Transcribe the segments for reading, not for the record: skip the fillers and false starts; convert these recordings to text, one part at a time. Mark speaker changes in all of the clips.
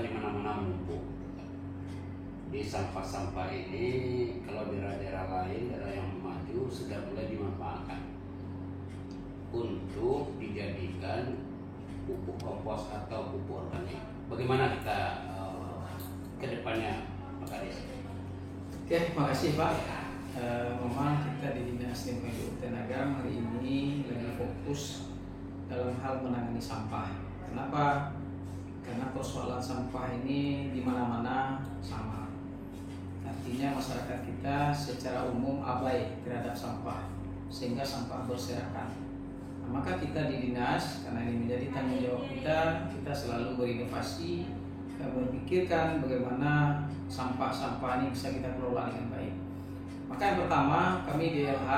Speaker 1: kan di mana-mana menumpuk. Di sampah-sampah ini kalau daerah-daerah lain, daerah yang maju sudah mulai dimanfaatkan untuk dijadikan pupuk kompos atau pupuk organik. Bagaimana kita ke depannya, Pak Kadis?
Speaker 2: Oke, terima kasih Pak. Memang kita di Dinas Lingkungan Hidup Agam hari ini lagi fokus dalam hal menangani sampah. Kenapa? Karena persoalan sampah ini di mana-mana sama. Artinya masyarakat kita secara umum abai terhadap sampah, sehingga sampah berserakan. Nah, maka kita di dinas, karena ini menjadi tanggung jawab kita selalu berinovasi, berpikirkan bagaimana sampah-sampah ini bisa kita kelola dengan baik. Maka yang pertama, kami di LH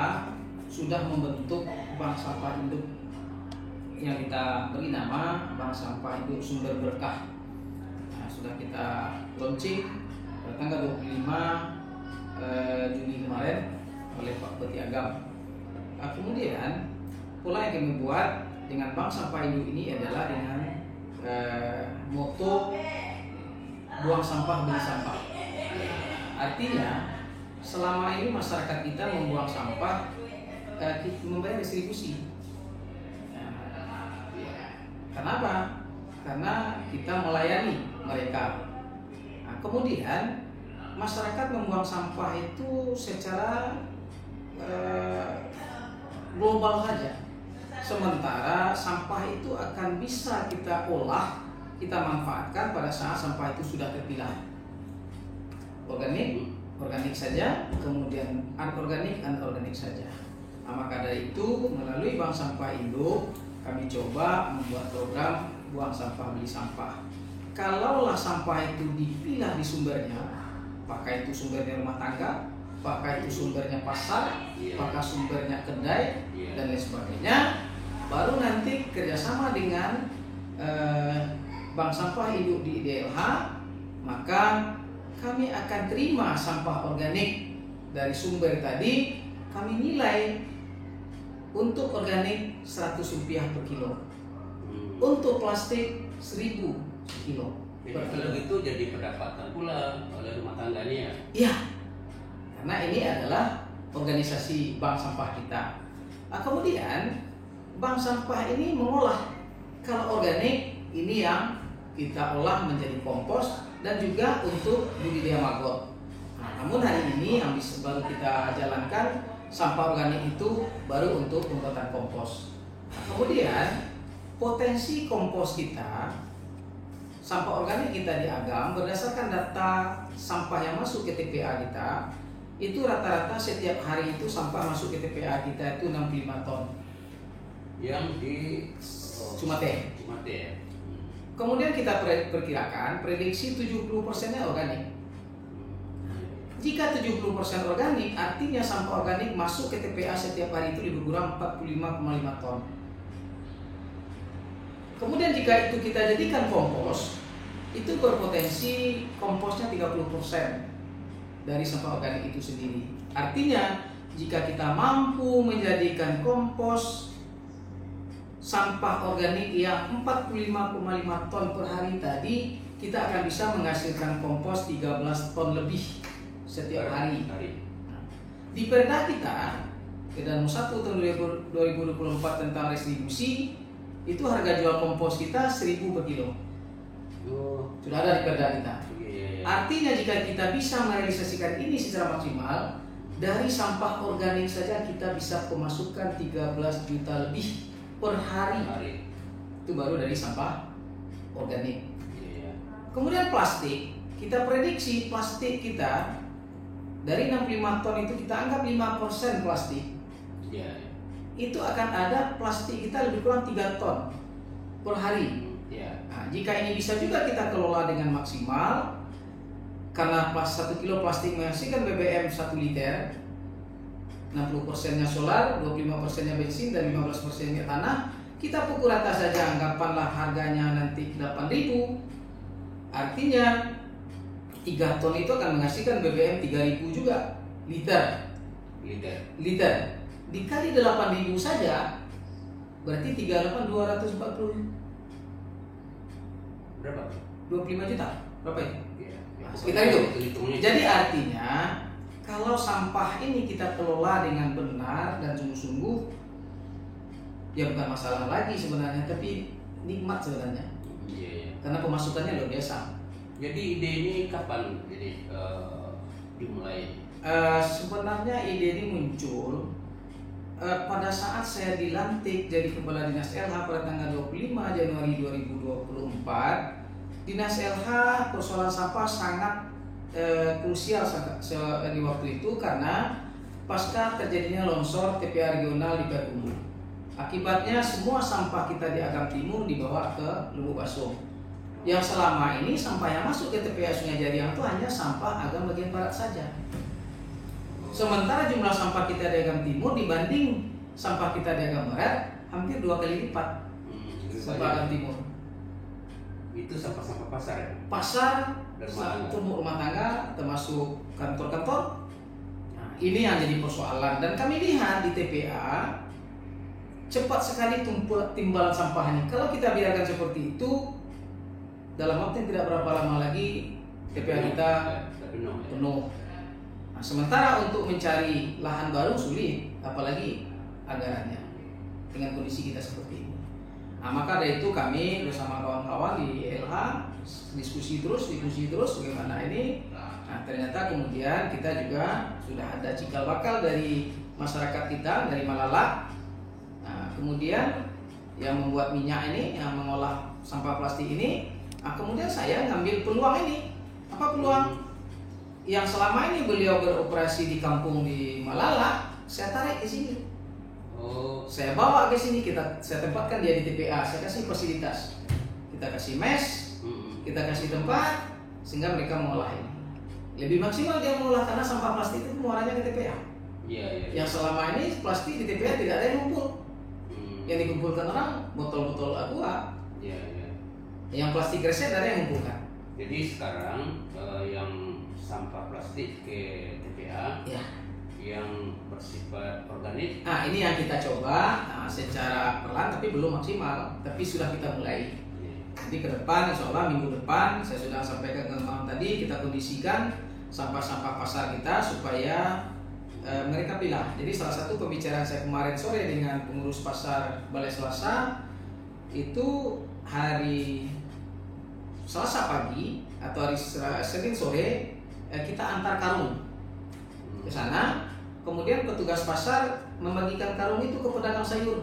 Speaker 2: sudah membentuk bank sampah induk yang kita beri nama Bank Sampah Induk Sumber Berkah. Nah, sudah kita launching pada tanggal 25 Juni kemarin oleh Pak Bupati Agam. Nah, kemudian pola yang kami buat dengan Bank Sampah Induk ini adalah dengan moto buang sampah beli sampah. Artinya selama ini masyarakat kita membuang sampah membayar distribusi. Kenapa? Karena kita melayani mereka. Nah, kemudian masyarakat membuang sampah itu secara global saja. Sementara sampah itu akan bisa kita olah, kita manfaatkan pada saat sampah itu sudah terpilah. Organik saja, kemudian anorganik saja. Nah, maka dari itu melalui Bank Sampah Induk kami coba membuat program buang sampah beli sampah. Kalaulah sampah itu dipilah di sumbernya, apakah itu sumbernya rumah tangga, apakah itu sumbernya pasar, apakah sumbernya kedai, dan lain sebagainya, baru nanti kerjasama dengan Bank Sampah Induk di DLH, maka kami akan terima sampah organik dari sumber tadi, kami nilai untuk organik Rp100 per kilo, untuk plastik 1.000 kilo.
Speaker 1: Jadi kalau gitu jadi pendapatan pula oleh rumah tangganya.
Speaker 2: Iya, karena ini adalah organisasi bank sampah kita. Nah, kemudian bank sampah ini mengolah, kalau organik ini yang kita olah menjadi kompos dan juga untuk budidaya maggot. Nah, namun hari ini yang baru kita jalankan sampah organik itu baru untuk pembuatan kompos. Nah, kemudian potensi kompos kita, sampah organik kita di Agam berdasarkan data sampah yang masuk ke TPA kita, itu rata-rata setiap hari itu sampah masuk ke TPA kita itu 65 ton.
Speaker 1: Yang di
Speaker 2: Cumate.
Speaker 1: ya.
Speaker 2: Kemudian kita perkirakan prediksi 70%-nya organik. Jika 70% organik, artinya sampah organik masuk ke TPA setiap hari itu lebih kurang 45,5 ton. Kemudian jika itu kita jadikan kompos, itu berpotensi komposnya 30% dari sampah organik itu sendiri. Artinya jika kita mampu menjadikan kompos sampah organik yang 45,5 ton per hari tadi, kita akan bisa menghasilkan kompos 13 ton lebih setiap hari. Di Perda kita, Perda 1 tahun 2024 tentang restribusi, itu harga jual kompos kita 1.000 per kilo. Sudah ada di Perda kita. Artinya jika kita bisa merealisasikan ini secara maksimal, dari sampah organik saja kita bisa pemasukan 13 juta lebih per hari. Itu baru dari sampah organik. Kemudian plastik, kita prediksi plastik kita dari 65 ton itu kita anggap 5% plastik. Itu akan ada plastik kita lebih kurang 3 ton per hari. Nah, jika ini bisa juga kita kelola dengan maksimal, karena 1 kilo plastik menghasilkan BBM 1 liter, 60%-nya solar, 25%-nya bensin, dan 15%-nya tanah, kita pukul rata saja, anggapanlah harganya nanti 8.000, artinya 3 ton itu akan menghasilkan BBM 3.000 juga liter. Dikali 8.000 saja, berarti 38 240.
Speaker 1: Berapa?
Speaker 2: 25 juta. Berapa itu?
Speaker 1: Ya,
Speaker 2: Nah, sekitar itu.
Speaker 1: Hitungnya.
Speaker 2: Jadi artinya kalau sampah ini kita kelola dengan benar dan sungguh-sungguh, ya bukan masalah lagi sebenarnya, tapi nikmat sebenarnya.
Speaker 1: Iya, iya.
Speaker 2: Karena pemasukannya luar biasa.
Speaker 1: Jadi ide ini kapan jadi dimulai?
Speaker 2: Sebenarnya ide ini muncul pada saat saya dilantik jadi Kepala Dinas LH pada tanggal 25 Januari 2024. Dinas LH persoalan sampah sangat krusial di waktu itu karena pasca terjadinya longsor TPA regional di Payakumbuh. Akibatnya semua sampah kita di Agam Timur dibawa ke Lubuk Basung. Yang selama ini sampah yang masuk ke TPA Sungai Jariang itu hanya sampah Agam bagian barat saja. Sementara jumlah sampah kita di Agam Timur dibanding sampah kita di Agam Barat hampir 2 kali lipat. Sampah Agam Timur.
Speaker 1: Itu sampah-sampah pasar ya?
Speaker 2: Pasar,
Speaker 1: Dan rumah tangga.
Speaker 2: rumah tangga, termasuk kantor-kantor. Nah, ini yang jadi persoalan. Dan kami lihat di TPA cepat sekali timbalan sampah ini. Kalau kita biarkan seperti itu, dalam waktu yang tidak berapa lama lagi TPA kita penuh. Nah, sementara untuk mencari lahan baru sulit, apalagi anggarannya dengan kondisi kita seperti ini. Nah, maka dari itu kami bersama kawan-kawan di LH diskusi terus bagaimana ini. Nah, ternyata kemudian kita juga sudah ada cikal bakal dari masyarakat kita dari Malalak. Nah, kemudian yang membuat minyak ini, yang mengolah sampah plastik ini. Nah, kemudian saya ngambil peluang ini. Apa peluang? Yang selama ini beliau beroperasi di kampung di Malalak, saya tarik ke sini. Saya bawa ke sini, saya tempatkan dia di TPA, saya kasih fasilitas, kita kasih mes, kita kasih tempat, sehingga mereka mengolah ini. Lebih maksimal dia mengolah karena sampah plastik itu muaranya ke TPA. Yang selama ini plastik di TPA tidak ada yang ngumpul. Yang dikumpulkan orang botol-botol aqua. Yang plastik kresek ada yang ngumpulkan.
Speaker 1: Jadi sekarang yang sampah plastik ke TPA.
Speaker 2: Ya.
Speaker 1: Yang bersifat organik.
Speaker 2: Nah, ini yang kita coba secara perlahan tapi belum maksimal, tapi sudah kita mulai. Jadi ke depan, insya Allah minggu depan saya sudah sampaikan ke teman tadi, kita kondisikan sampah-sampah pasar kita supaya mereka pilah. Jadi salah satu pembicaraan saya kemarin sore dengan pengurus pasar Balai Selasa itu hari Selasa pagi atau hari Senin sore kita antar karung ke sana. Kemudian petugas pasar membagikan karung itu ke pedagang sayur.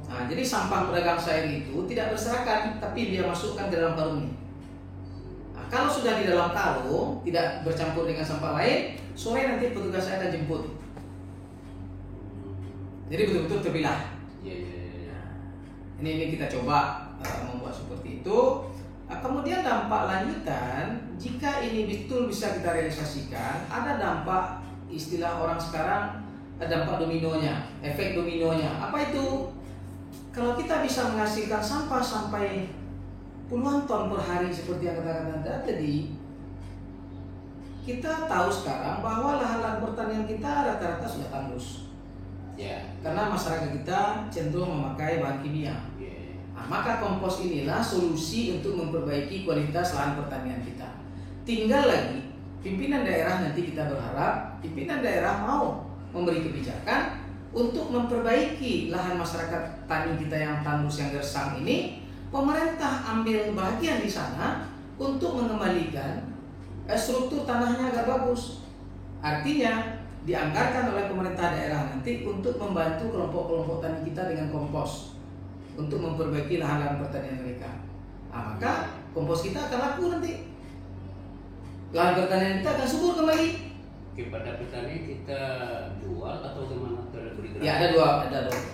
Speaker 2: Nah, jadi sampah pedagang sayur itu tidak berserakan, tapi dia masukkan ke dalam karung ini. Nah, kalau sudah di dalam karung, tidak bercampur dengan sampah lain, sore nanti petugas saya akan jemput. Jadi betul-betul terpilah. Ini kita coba membuat seperti itu. Nah, kemudian dampak lanjutan, jika ini betul bisa kita realisasikan, ada dampak istilah orang sekarang dampak dominonya, efek dominonya. Apa itu? Kalau kita bisa menghasilkan sampah sampai puluhan ton per hari seperti yang kata-kata tadi, kita tahu sekarang bahwa lahan-lahan pertanian kita rata-rata sudah tandus. Karena masyarakat kita cenderung memakai bahan kimia. Nah, maka kompos inilah solusi untuk memperbaiki kualitas lahan pertanian kita. Tinggal lagi pimpinan daerah, nanti kita berharap pimpinan daerah mau memberi kebijakan untuk memperbaiki lahan masyarakat tani kita yang tandus, yang gersang ini. Pemerintah ambil bagian di sana untuk mengembalikan struktur tanahnya agar bagus. Artinya dianggarkan oleh pemerintah daerah nanti untuk membantu kelompok-kelompok tani kita dengan kompos untuk memperbaiki lahan-lahan pertanian mereka. Nah, maka kompos kita akan laku nanti. Lahan pertanian kita akan subur kembali.
Speaker 1: Kepada petani kita jual atau bagaimana?
Speaker 2: Ya, ada dua.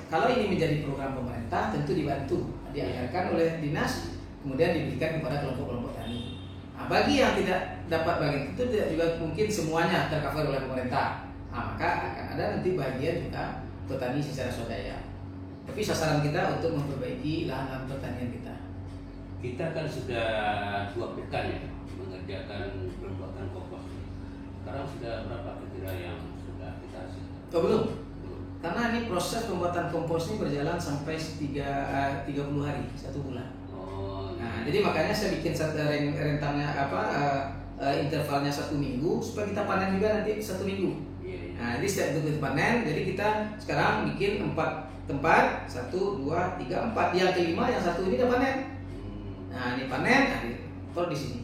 Speaker 2: Kalau ini menjadi program pemerintah, tentu dibantu, dianggarkan oleh dinas, kemudian diberikan kepada kelompok-kelompok tani. Nah, bagi yang tidak dapat bagian itu, tidak juga mungkin semuanya tercover oleh pemerintah. Nah, maka akan ada nanti bagian juga petani secara swadaya. Tapi sasaran kita untuk memperbaiki lahan-lahan pertanian kita.
Speaker 1: Kita kan sudah 2 pekan ya mengerjakan pembuatan kompos. Sekarang sudah berapa kira yang sudah kita hasilkan?
Speaker 2: Belum. Karena ini proses pembuatan kompos ini berjalan sampai 30 hari, 1 bulan. Nah, jadi makanya saya bikin rentangnya intervalnya 1 minggu supaya kita panen juga nanti 1 minggu. Nah, jadi setiap itu panen, jadi kita sekarang bikin 4 tempat, 1, 2, 3, 4. Yang kelima, yang 1 ini udah panen. Nah, ini panen, taruh di sini.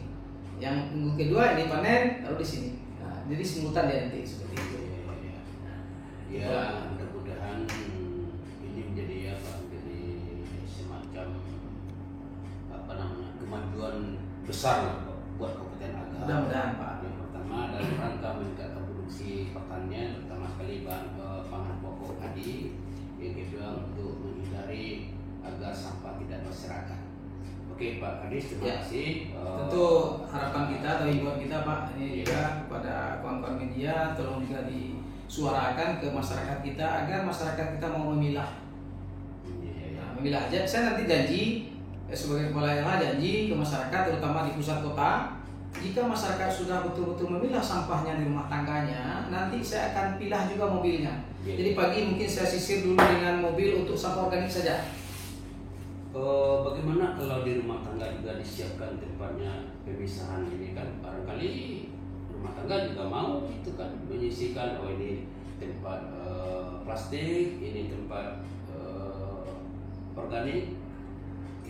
Speaker 2: Yang minggu kedua ini panen, taruh di sini. Nah, jadi simultan dia nanti seperti itu.
Speaker 1: Ya, mudah-mudahan ini menjadi menjadi semacam kemajuan besar lah buat Kabupaten Agam.
Speaker 2: Mudah-mudahan, Pak.
Speaker 1: Yang pertama dalam rangka meningkatkan produksi pertanian, terutama sekali bahan pangan pokok tadi. Yang kedua untuk menghindari agar sampah tidak berserakan. Oke Pak Kadis, terima kasih.
Speaker 2: Tentu harapan kita atau himbauan kita Pak ini juga kepada kawan-kawan media, tolong juga disuarakan ke masyarakat kita agar masyarakat kita mau memilah. Nah, memilah aja. Saya nanti janji sebagai kepala LH janji ke masyarakat terutama di pusat kota, jika masyarakat sudah betul-betul memilah sampahnya di rumah tangganya, nanti saya akan pilah juga mobilnya. Jadi pagi mungkin saya sisir dulu dengan mobil untuk sampah organik saja.
Speaker 1: Bagaimana kalau di rumah tangga juga disiapkan tempatnya pemisahan ini kan, barangkali rumah tangga juga mau itu kan menyisihkan, oh ini tempat plastik, ini tempat organik.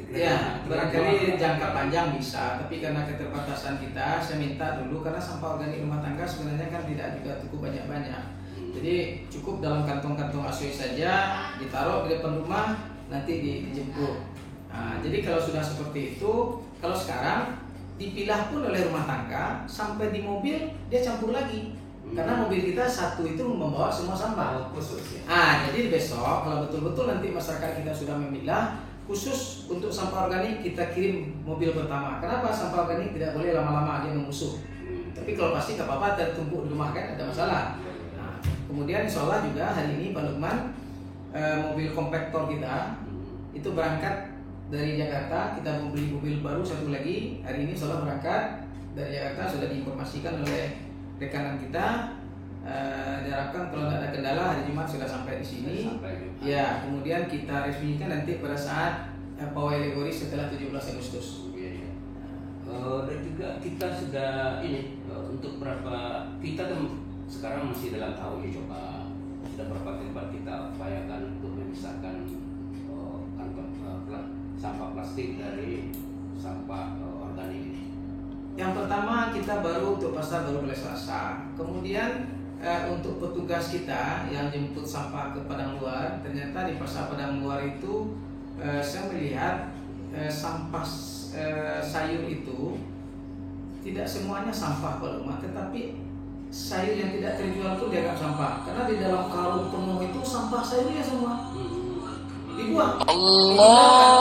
Speaker 2: Ya, barangkali jangka panjang bisa, tapi karena keterbatasan kita, saya minta dulu karena sampah organik rumah tangga sebenarnya kan tidak juga cukup banyak-banyak. Jadi cukup dalam kantong-kantong ASW saja, ditaruh di depan rumah, nanti dijemput. Nah, jadi kalau sudah seperti itu, kalau sekarang dipilah pun oleh rumah tangga sampai di mobil dia campur lagi. Karena mobil kita satu itu membawa semua sampah.
Speaker 1: Khusus ya.
Speaker 2: Jadi besok kalau betul-betul nanti masyarakat kita sudah memilah, khusus untuk sampah organik kita kirim mobil pertama. Kenapa? Sampah organik tidak boleh lama-lama aja membusuk. Tapi kalau pasti nggak apa-apa tertumpuk di rumah kan ada masalah. Nah, kemudian insya Allah juga hari ini Pak Lukman mobil kompaktor kita itu berangkat dari Jakarta. Kita membeli mobil baru satu lagi hari ini insya Allah berangkat dari Jakarta, sudah diinformasikan oleh rekanan kita. Diharapkan kalau tidak ada kendala hari Jumat sudah sampai di sini. Ya, kemudian kita resmikan nanti pada saat pawai legori setelah 17 Agustus.
Speaker 1: Dan juga kita sudah ini untuk berapa kita kan sekarang masih dalam tahap uji coba. Sudah berapa tempat kita upayakan untuk memisahkan kantong sampah plastik dari sampah organik ini.
Speaker 2: Yang pertama kita baru untuk pasar baru mulai Selasa. Kemudian untuk petugas kita yang jemput sampah ke Padang Luar, ternyata di pasar Padang Luar itu saya melihat sampah sayur itu tidak semuanya sampah Pak Lukman, tetapi sayur yang tidak terjual pun dianggap sampah karena di dalam karung penuh itu sampah sayurnya semua dibuang. Allah.